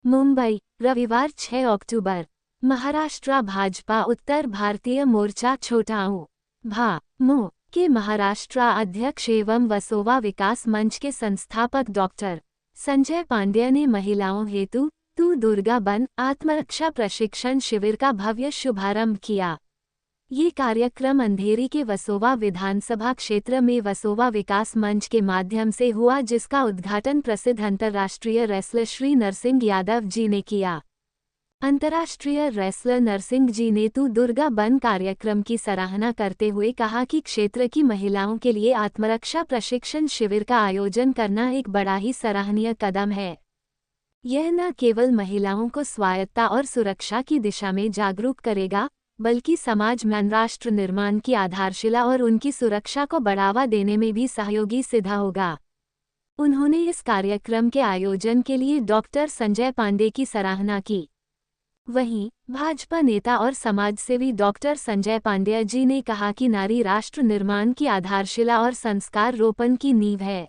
मुंबई, रविवार 6 अक्टूबर। महाराष्ट्र भाजपा उत्तर भारतीय मोर्चा छोटाऊ भा.मो. के महाराष्ट्र अध्यक्ष एवं वसोवा विकास मंच के संस्थापक डॉक्टर संजय पांड्या ने महिलाओं हेतु तू दुर्गा बन आत्मरक्षा प्रशिक्षण शिविर का भव्य शुभारंभ किया। ये कार्यक्रम अंधेरी के वसोवा विधानसभा क्षेत्र में वसोवा विकास मंच के माध्यम से हुआ, जिसका उद्घाटन प्रसिद्ध अंतर्राष्ट्रीय रेसलर श्री नरसिंह यादव जी ने किया। अंतर्राष्ट्रीय रेसलर नरसिंह जी ने तू दुर्गा बन कार्यक्रम की सराहना करते हुए कहा कि क्षेत्र की महिलाओं के लिए आत्मरक्षा प्रशिक्षण शिविर का आयोजन करना एक बड़ा ही सराहनीय कदम है। यह न केवल महिलाओं को स्वायत्तता और सुरक्षा की दिशा में जागरूक करेगा, बल्कि समाज में राष्ट्र निर्माण की आधारशिला और उनकी सुरक्षा को बढ़ावा देने में भी सहयोगी सिद्ध होगा। उन्होंने इस कार्यक्रम के आयोजन के लिए डॉक्टर संजय पांडे की सराहना की। वहीं भाजपा नेता और समाजसेवी डॉक्टर संजय पांड्या जी ने कहा कि नारी राष्ट्र निर्माण की आधारशिला और संस्कार रोपण की नींव है।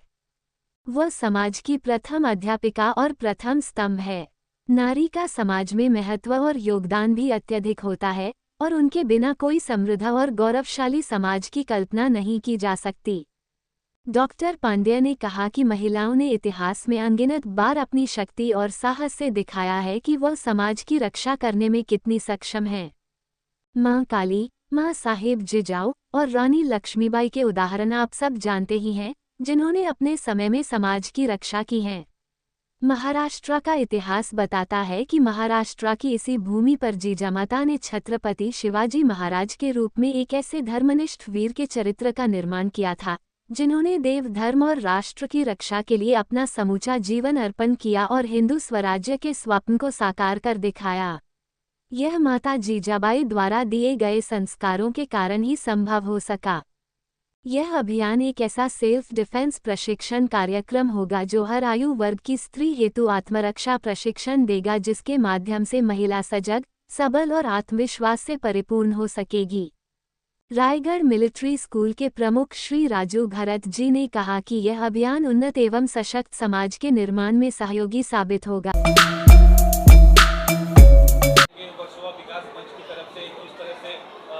वह समाज की प्रथम अध्यापिका और प्रथम स्तंभ है। नारी का समाज में महत्व और योगदान भी अत्यधिक होता है और उनके बिना कोई समृद्ध और गौरवशाली समाज की कल्पना नहीं की जा सकती। डॉक्टर पांड्या ने कहा कि महिलाओं ने इतिहास में अनगिनत बार अपनी शक्ति और साहस से दिखाया है कि वह समाज की रक्षा करने में कितनी सक्षम हैं। मां काली, मां साहेब जिजाऊ और रानी लक्ष्मीबाई के उदाहरण आप सब जानते ही हैं, जिन्होंने अपने समय में समाज की रक्षा की है। महाराष्ट्र का इतिहास बताता है कि महाराष्ट्र की इसी भूमि पर जिजामाता ने छत्रपति शिवाजी महाराज के रूप में एक ऐसे धर्मनिष्ठ वीर के चरित्र का निर्माण किया था, जिन्होंने देव धर्म और राष्ट्र की रक्षा के लिए अपना समूचा जीवन अर्पण किया और हिंदू स्वराज्य के स्वप्न को साकार कर दिखाया। यह माता जीजाबाई द्वारा दिए गए संस्कारों के कारण ही संभव हो सका। यह अभियान एक ऐसा सेल्फ डिफेंस प्रशिक्षण कार्यक्रम होगा जो हर आयु वर्ग की स्त्री हेतु आत्मरक्षा प्रशिक्षण देगा, जिसके माध्यम से महिला सजग, सबल और आत्मविश्वास से परिपूर्ण हो सकेगी। रायगढ़ मिलिट्री स्कूल के प्रमुख श्री राजू घरत जी ने कहा कि यह अभियान उन्नत एवं सशक्त समाज के निर्माण में सहयोगी साबित होगा।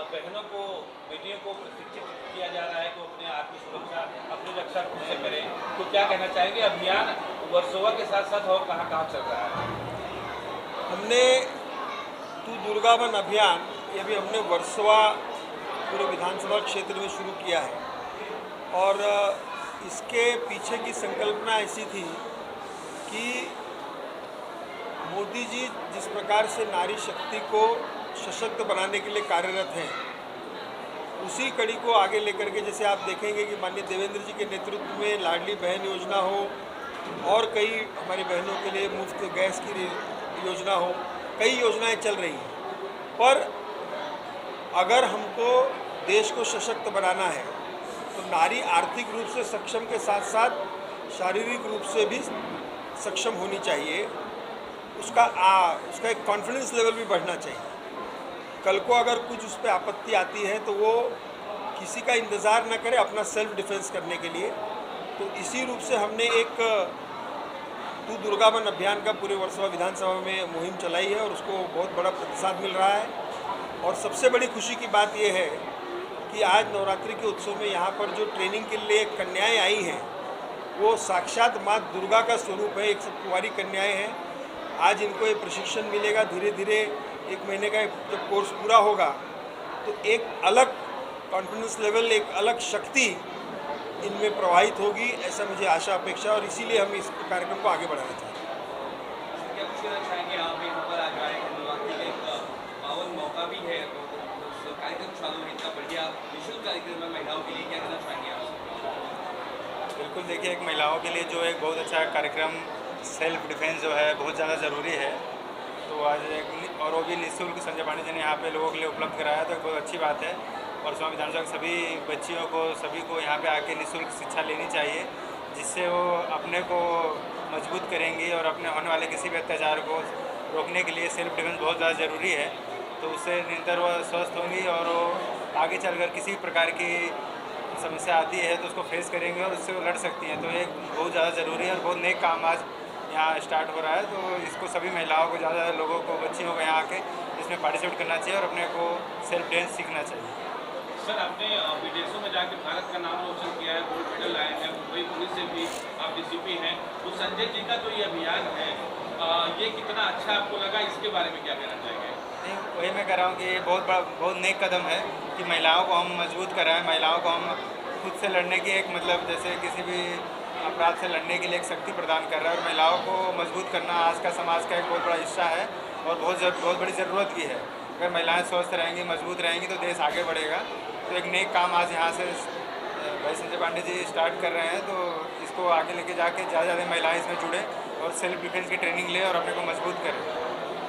बहनों को, बेटियों को प्रशिक्षित किया जा रहा है कि अपने आत्मसुरक्षा, अपनी रक्षा खुद से करें, तो क्या कहना चाहेंगे? अभियान वर्सोवा के साथ साथ और कहाँ चल रहा है? हमने तू दुर्गा बन अभियान ये भी हमने वर्सोवा पूरे विधानसभा क्षेत्र में शुरू किया है और इसके पीछे की संकल्पना ऐसी थी कि मोदी जी जिस प्रकार से नारी शक्ति को सशक्त बनाने के लिए कार्यरत हैं, उसी कड़ी को आगे लेकर के जैसे आप देखेंगे कि माननीय देवेंद्र जी के नेतृत्व में लाडली बहन योजना हो और कई हमारी बहनों के लिए मुफ्त गैस की योजना हो, कई योजनाएं चल रही हैं। पर अगर हमको देश को सशक्त बनाना है तो नारी आर्थिक रूप से सक्षम के साथ साथ शारीरिक रूप से भी सक्षम होनी चाहिए। उसका एक कॉन्फिडेंस लेवल भी बढ़ना चाहिए। कल को अगर कुछ उस पर आपत्ति आती है तो वो किसी का इंतज़ार न करे अपना सेल्फ डिफेंस करने के लिए। तो इसी रूप से हमने एक तू दुर्गा बन अभियान का पूरे वर्सोवा विधानसभा में मुहिम चलाई है और उसको बहुत बड़ा प्रतिसाद मिल रहा है। और सबसे बड़ी खुशी की बात यह है कि आज नवरात्रि के उत्सव में यहाँ पर जो ट्रेनिंग के लिए कन्याएँ आई हैं वो साक्षात माँ दुर्गा का स्वरूप है। एक सब कुंवारी कन्याएँ हैं। आज इनको ये प्रशिक्षण मिलेगा। धीरे धीरे 1 महीने का जब कोर्स पूरा होगा तो एक अलग कॉन्फिडेंस लेवल, एक अलग शक्ति इनमें प्रवाहित होगी, ऐसा मुझे आशा अपेक्षा, और इसीलिए हम इस कार्यक्रम को आगे बढ़ाना चाहते हैं। क्या कुछ कहना चाहेंगे? आप यहाँ पर आ जाए, नवरात्रि का एक पावन मौका भी है, कार्यक्रम चालू है, इतना बढ़िया निःशुल्क कार्यक्रम है महिलाओं के लिए, क्या कहना चाहेंगे आप? बिल्कुल, देखिए एक महिलाओं के लिए जो एक बहुत अच्छा कार्यक्रम सेल्फ डिफेंस जो है बहुत ज़्यादा ज़रूरी है। तो आज और वो भी निःशुल्क संजय पांडे जी ने यहाँ पे लोगों के लिए उपलब्ध कराया, तो बहुत अच्छी बात है। और वर्सोवा विधानसभा के सभी बच्चियों को, सभी को यहाँ पे आके निःशुल्क शिक्षा लेनी चाहिए, जिससे वो अपने को मजबूत करेंगी और अपने होने वाले किसी भी अत्याचार को रोकने के लिए सेल्फ डिफेंस बहुत ज़्यादा ज़रूरी है। तो उससे निरंतर वो स्वस्थ होंगी और वो आगे चलकर किसी प्रकार की समस्या आती है तो उसको फेस करेंगे और उससे वो लड़ सकती हैं। तो ये बहुत ज़्यादा ज़रूरी है और बहुत नेक काम आज यहाँ स्टार्ट हो रहा है, तो इसको सभी महिलाओं को, ज़्यादा लोगों को, बच्चियों को यहाँ आके इसमें पार्टिसिपेट करना चाहिए और अपने को सेल्फ डिफेंस सीखना चाहिए। सर, आपने विदेशों में जाके भारत का नाम रोशन किया है, गोल्ड मेडल लाए हैं, मुंबई पुलिस से भी आप डीसीपी हैं, तो संजय जी का जो ये अभियान है ये कितना अच्छा आपको लगा, इसके बारे में क्या कहना चाहेंगे? नहीं, वही मैं कह रहा हूँ कि ये बहुत नेक कदम है कि महिलाओं को हम मजबूत कर रहे हैं, महिलाओं को हम खुद से लड़ने की एक मतलब जैसे किसी भी अपराध से लड़ने के लिए एक शक्ति प्रदान कर रहा है, और महिलाओं को मजबूत करना आज का समाज का एक बहुत बड़ा हिस्सा है और बहुत बड़ी ज़रूरत भी है। अगर महिलाएं स्वस्थ रहेंगी, मजबूत रहेंगी, तो देश आगे बढ़ेगा। तो एक नेक काम आज यहाँ से भाई संजय पांडे जी स्टार्ट कर रहे हैं, तो इसको आगे लेके जाके ज़्यादा महिलाएं इसमें जुड़े और सेल्फ डिफेंस की ट्रेनिंग लें और अपने को मजबूत करें।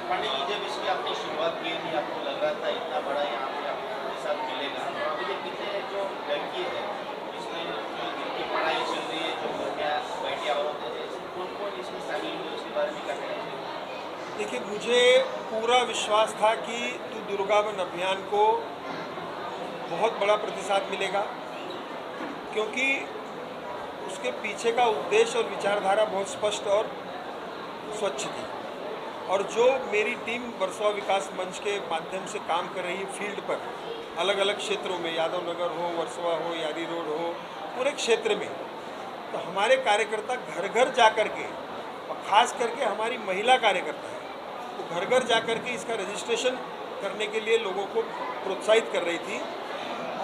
पांडे जी, जब इसकी आपने शुरुआत की थी, आपको लग रहा था इतना बड़ा यहाँ पे आपके साथ मिलेगा, तो अभी तक कितने जो लड़की है इसमें जो जिनकी पढ़ाई चल रही है, जो बैठिया औरतें हैं, कौन कौन इसमें शामिल हुए, उसके बारे में क्या कहना चाहिए? देखिए, मुझे पूरा विश्वास था कि तू दुर्गा बन अभियान को बहुत बड़ा प्रतिसाद मिलेगा, क्योंकि उसके पीछे का उद्देश्य और विचारधारा बहुत स्पष्ट और स्वच्छ थी। और जो मेरी टीम वर्सोवा विकास मंच के माध्यम से काम कर रही है फील्ड पर, अलग अलग क्षेत्रों में, यादव नगर हो, वर्सोवा हो, यारी रोड हो, पूरे क्षेत्र में, तो हमारे कार्यकर्ता घर घर जा कर के, और ख़ास करके हमारी महिला कार्यकर्ता है, तो घर घर जा कर के इसका रजिस्ट्रेशन करने के लिए लोगों को प्रोत्साहित कर रही थी।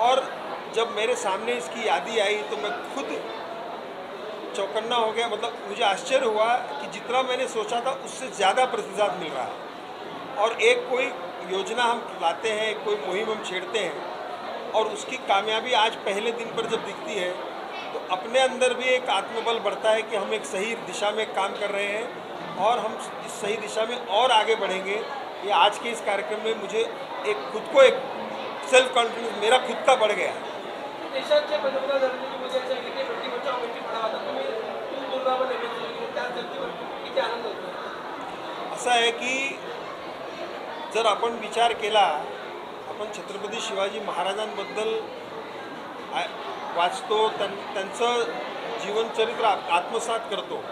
और जब मेरे सामने इसकी यादी आई तो मैं खुद चौकन्ना हो गया। मतलब मुझे आश्चर्य हुआ कि जितना मैंने सोचा था उससे ज़्यादा प्रतिसाद मिल रहा है। और एक कोई योजना हम लाते हैं, कोई मुहिम हम छेड़ते हैं, और उसकी कामयाबी आज पहले दिन पर जब दिखती है तो अपने अंदर भी एक आत्मबल बढ़ता है कि हम एक सही दिशा में काम कर रहे हैं और हम इस सही दिशा में और आगे बढ़ेंगे। ये आज के इस कार्यक्रम में मुझे एक खुद को एक सेल्फ कॉन्फिडेंस मेरा खुद का बढ़ गया। देशाचे पंतप्रधान नरेंद्र मोदी यांच्या की बेटी बचाओ बेटी पढाओ, आता तुम्ही दुर्गावर नेमले, त्या धर्तीवर किती आनंद होतो? असं आहे की जर आपण विचार केला, आपण छत्रपती शिवाजी महाराजांबद्दल वाचतो, त्यांचं जीवनचरित्र आत्मसात करतो,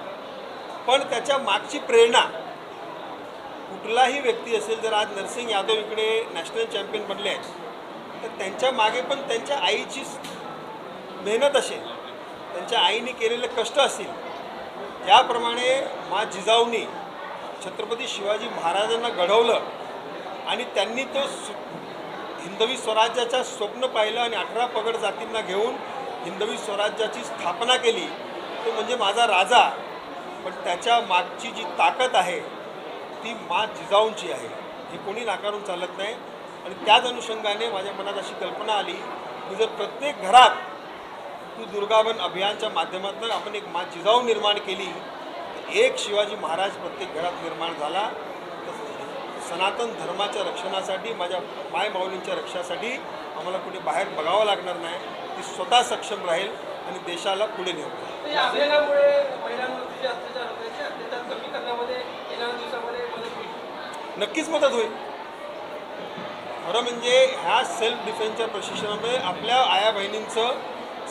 पण त्याच्या मागची प्रेरणा कुठलाही व्यक्ती असेल, जर आज नरसिंग यादव इकडे नॅशनल चॅम्पियन बनले आहेत तर त्यांच्या मागे पण त्यांच्या आईची मेहनत असेल, त्यांच्या आईने केलेले कष्ट असतील। त्याप्रमाणे माँ जिजाऊनी छत्रपती शिवाजी महाराजांना घडवलं आणि त्यांनी तो हिंदवी स्वराज्याचं स्वप्न पाहिलं आणि 18 पगड जातींना घेऊन हिंदवी स्वराज्याची स्थापना केली। तो म्हणजे माझा राजा, पण त्याच्या मागची जी ताकद आहे ती माँ जिजाऊंची आहे, हे कोणी नाकारून चालत नाही। आणि त्याच अनुषंगाने माझ्या मनात अशी कल्पना आली की जर प्रत्येक घरात तू दुर्गावन अभियानच्या माध्यमातून आपण एक माँ जिजाऊ निर्माण केली, एक शिवाजी महाराज प्रत्येक घरात निर्माण झाला, तर सनातन धर्माच्या रक्षणासाठी, माझ्या माय माऊलींच्या रक्षणासाठी आम्हाला कुठे बाहेर बघावं लागणार नाही, ती स्वतः सक्षम राहील आणि देशाला पुढे नेऊ। या अभियानामुळे महिलांवरती जे अत्याचार होते ते अत्याचार कमी करण्यामध्ये येणाऱ्या दिवसामध्ये मदत होईल? नक्कीच मदत होईल। खरं म्हणजे ह्या सेल्फ डिफेन्सच्या प्रशिक्षणामुळे आपल्या आया बहिणींचं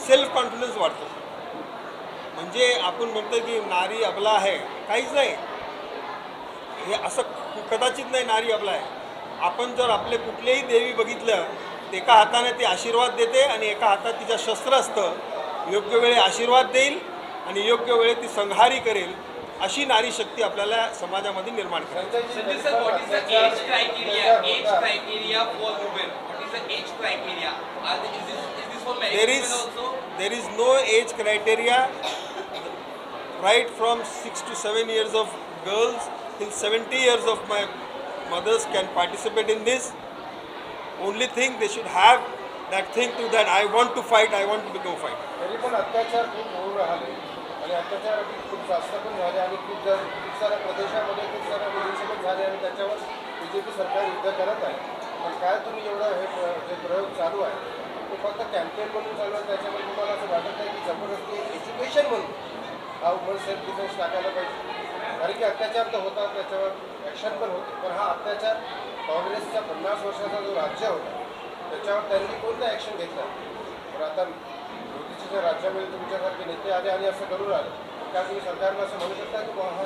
सेल्फ कॉन्फिडन्स वाढतो। म्हणजे आपण म्हणतो की नारी अबला आहे, काहीच नाही, हे असं कदाचित नाही नारी अबला आहे। आपण जर आपले कुठलेही देवी बघितलं, एका हाताने ती आशीर्वाद देते आणि एका हातात तिचं शस्त्र असतं, योग्य वेळी आशीर्वाद देईल आणि योग्य वेळी ती संहारी करेल, अशी नारी शक्ती आपल्याला समाजामध्ये निर्माण करायची। Sanjay sir, what is the age criteria? Age criteria for women. What is the age criteria? Is this for married women also? There is no age criteria. Right from 6 to 7 years of girls till 70 years of my mothers can participate in this. Only thing they should have that thing to that I want to fight, I want to go fight. तरी पण अत्याचार खूप होऊ राहिले आणि अत्याचार खूप जास्त पण झाले आणि खूप साऱ्या प्रदेशामध्ये खूप साऱ्या मुलींसोबत झाले आणि त्याच्यावर BJP सरकार युद्ध करत आहे। पण काय तुम्ही एवढं जे प्रयोग चालू आहे तो फक्त कॅम्पेन म्हणून चालू आहे, त्याच्यामध्ये तुम्हाला असं वाटत आहे की जबरदस्ती एज्युकेशन म्हणून हा वुमन सेल्फ डिफेन्स टाकायला पाहिजे? कारण की अत्याचार तर होता, त्याच्यावर ॲक्शन पण होते, पण हा अत्याचार काँग्रेसचा 50 वर्षाचा जो राज्य होता त्याच्यावर त्यांनी कोणतं ॲक्शन घेतलं? पण आता मोदीच्या राज्यामध्ये तुमच्यासारखे नेते आले आणि असं करू राहिले, क्या तुम्ही सरकारनं असं म्हणू शकता की हा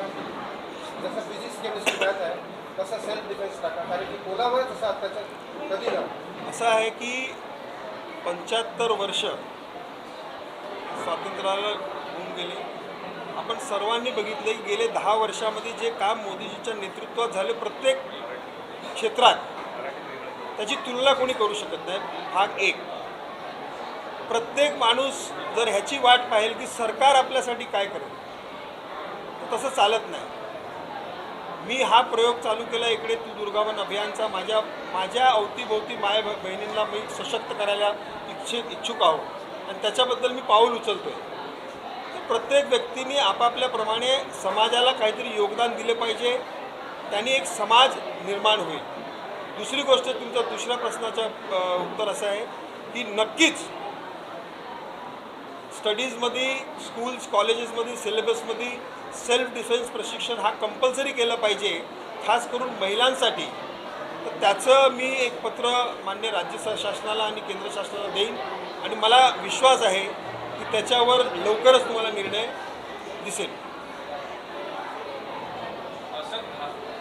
जसं फिजिक्स केमिस्ट्री मॅथ आहे तसं सेल्फ डिफेन्स टाका, कारण की कोणावर तसं आत्ताच्या कधी ना असं आहे की 75 वर्ष स्वातंत्र्याला होऊन गेले. आपण सर्वांनी बघितलं की गेले 10 वर्षामध्ये जे काम मोदीजीच्या नेतृत्वात झाले प्रत्येक क्षेत्रात, त्याची तुलना कोणी करू शकत नाही. भाग 1. प्रत्येक माणूस जर ह्याची वाट पाहेल की सरकार आपल्यासाठी काय करेल, तर तसं चालत नाही. मी हा प्रयोग चालू केला इकडे तू दुर्गावन अभियानचा. माझ्या अवतीभोवती माय बहिणींना मी सशक्त करायला इच्छुक आहो आणि त्याच्याबद्दल मी पाऊल उचलतो आहे. तर प्रत्येक व्यक्तीने आपापल्याप्रमाणे समाजाला काहीतरी योगदान दिले पाहिजे, त्यांनी एक समाज निर्माण होईल. दुसरी गोष्ट, तुमच्या दुसऱ्या प्रश्नाचं उत्तर असं आहे की नक्कीच स्टडीजमध्ये, स्कूल्स कॉलेजेसमध्ये, सिलेबसमध्ये सेल्फ डिफेन्स प्रशिक्षण हा कंपल्सरी केलं पाहिजे, खास करून महिलांसाठी. तर त्याचं मी एक पत्र मान्य राज्य शासनाला आणि केंद्र शासनाला देईन आणि मला विश्वास आहे की त्याच्यावर लवकरच तुम्हाला निर्णय दिसेल. सर,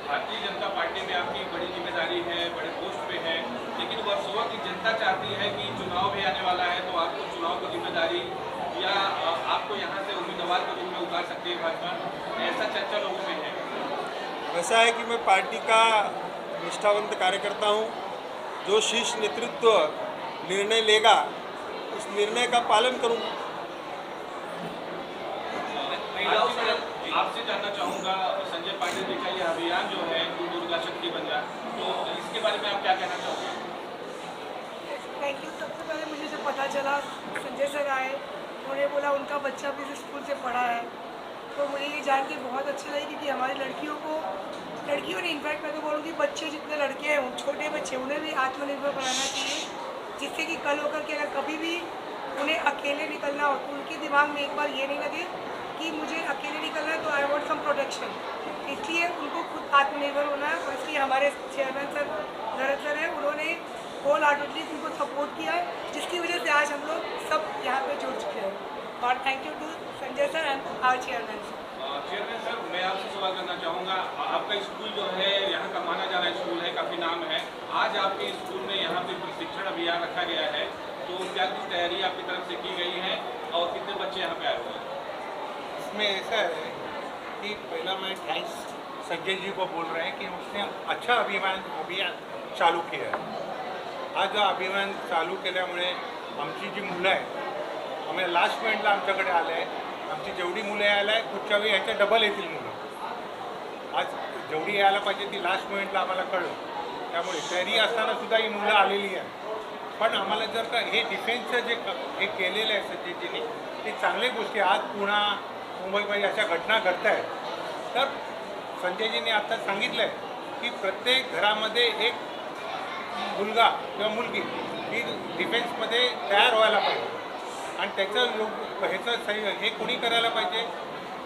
भारतीय जनता पार्टी में आपकी बड़ी जिम्मेदारी है, बड़े पोस्ट पे है, लेकिन वर्सोवा की जनता चाहती है कि चुनाव भी आने वाला है, तो आपको चुनाव की जिम्मेदारी या आपको यहाँ से उम्मीदवार के रूप में उतार सकती है भाजपा, ऐसा चर्चा लोगों में है. वैसा है कि मैं पार्टी का निष्ठावंत कार्यकर्ता हूँ. जो शीर्ष नेतृत्व निर्णय लेगा उस निर्णय का पालन करूँगा. आपसे जानना चाहूँगा, संजय पाटिल जी का ये अभियान जो है तू दुर्गा शक्ति बन जा, तो इसके बारे में आप क्या कहना चाहोगे? Thank you. सबसे पहले मुझे जब पता चला संजय सर आए, उन्होंने बोला उनका बच्चा भी इस स्कूल से पढ़ा है, तो मुझे ये जान के बहुत अच्छी लगी क्योंकि हमारी लड़कियों ने इनफैक्ट मैं तो बोलूँगी बच्चे जितने लड़के हैं, छोटे बच्चे, उन्हें भी आत्मनिर्भर बनाना चाहिए, जिससे कि कल होकर के अगर कभी भी उन्हें अकेले निकलना हो तो उनके दिमाग में एक बार ये नहीं लगे कि मुझे अकेले निकलना है तो आई वॉन्ट सम प्रोटेक्शन. इसलिए उनको खुद आत्मनिर्भर होना है और इसलिए हमारे चेयरमैन सर भरत सर हैं, उन्होंने होल हार्टेडली उनको सपोर्ट किया है, जिसकी वजह से आज हम लोग सब यहाँ पे जुड़ चुके हैं. और thank you to Sanjay sir and our chairman sir. Chairman sir, मैं आपसे सवाल करना चाहूँगा, आपका स्कूल जो है यहाँ का माना जा रहा स्कूल है, काफ़ी नाम है. आज आपके स्कूल में यहाँ पे प्रशिक्षण अभियान रखा गया है, तो क्या कुछ तैयारी आपकी तरफ से की गई है और कितने बच्चे यहाँ पे आए हुए हैं? इसमें ऐसा है कि पहला मैं थैंक्स संजय जी को बोल रहे हैं कि उसने अच्छा अभियान चालू किया है. हा जो अभियान चालू केल्यामुळे आमची जी मुलं आहेत, आम्ही लास्ट पॉईंटला आमच्याकडे आले आहे. आमची जेवढी मुलं यायला आहे पुढच्या वेळी ह्याच्या डबल येतील मुलं. आज जेवढी यायला पाहिजे ती लास्ट पॉईंटला आम्हाला कळलं, त्यामुळे तयारी असतानासुद्धा ही मुलं आलेली आहे. पण आम्हाला जर का हे डिफेन्सचं जे हे केलेलं आहे संजयजीने, ते चांगल्या गोष्टी आज पुणा मुंबईमध्ये अशा घटना घडत आहेत, तर संजयजीने आता सांगितलं आहे की प्रत्येक घरामध्ये एक मुलगा किंवा मुलगी ही डिफेन्समध्ये तयार व्हायला पाहिजे. आणि ह्याचं हे कोणी करायला पाहिजे,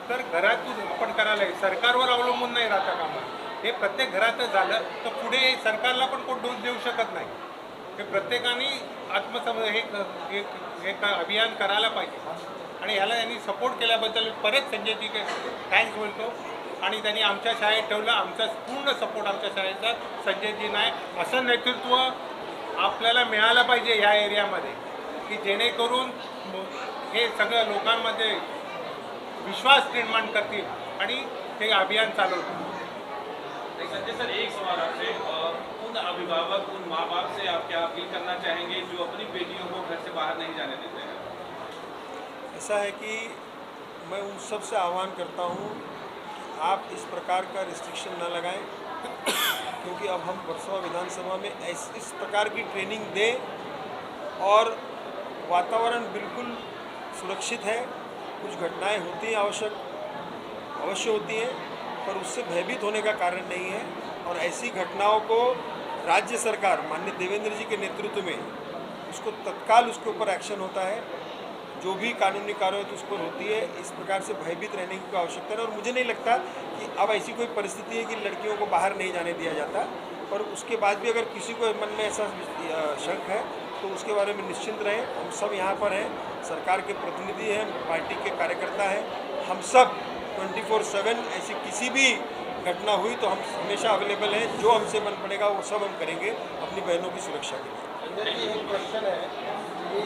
तर घरातून आपण करायला आहे. सरकारवर अवलंबून नाही राहता कामा. हे प्रत्येक घरातच झालं तर पुढे सरकारला पण कोण दोष देऊ शकत नाही. हे प्रत्येकाने हे अभियान करायला पाहिजे आणि ह्याला यांनी सपोर्ट केल्याबद्दल परत संजयजी थँक्स बोलतो. आणि त्यांनी आमच्या शाळेत ठेवलं. आमचा पूर्ण सपोर्ट आमच्या शाळेचा संजयजींना आहे. असं नेतृत्व आपल्याला मिळालं पाहिजे ह्या एरियामध्ये, की जेणेकरून हे सगळं लोकांमध्ये विश्वास निर्माण करतील आणि हे अभियान चालवतील. संजय सर, एक सवाल आपसे, उन अभिभावक, उन माँ बाप से आप क्या अपील करना चाहेंगे जो अपनी बेटियों को घर से बाहर नहीं जाने देते हैं? ऐसा है कि मैं उन सब से आह्वान करता हूँ कि आप इस प्रकार का रिस्ट्रिक्शन न लगाएं, क्योंकि अब हम वर्सोवा विधानसभा में इस प्रकार की ट्रेनिंग दें और वातावरण बिल्कुल सुरक्षित है. कुछ घटनाएं होती हैं, अवश्य होती हैं, पर उससे भयभीत होने का कारण नहीं है. और ऐसी घटनाओं को राज्य सरकार माननीय देवेंद्र जी के नेतृत्व में उसको तत्काल उसके ऊपर एक्शन होता है. जो भी कानूनी कार्रवाई उस पर होती है. इस प्रकार से भयभीत रहने की कोई आवश्यकता नहीं. और मुझे नहीं लगता कि अब ऐसी कोई परिस्थिति है कि लड़कियों को बाहर नहीं जाने दिया जाता. पर उसके बाद भी अगर किसी को मन में ऐसा शक है तो उसके बारे में निश्चिंत रहें. हम सब यहाँ पर हैं, सरकार के प्रतिनिधि हैं, पार्टी के कार्यकर्ता हैं. हम सब 24/7 ऐसी किसी भी घटना हुई तो हम हमेशा अवेलेबल हैं। जो हमसे मन पड़ेगा वो सब हम करेंगे अपनी बहनों की सुरक्षा के लिए। संजय जी, एक क्वेश्चन है कि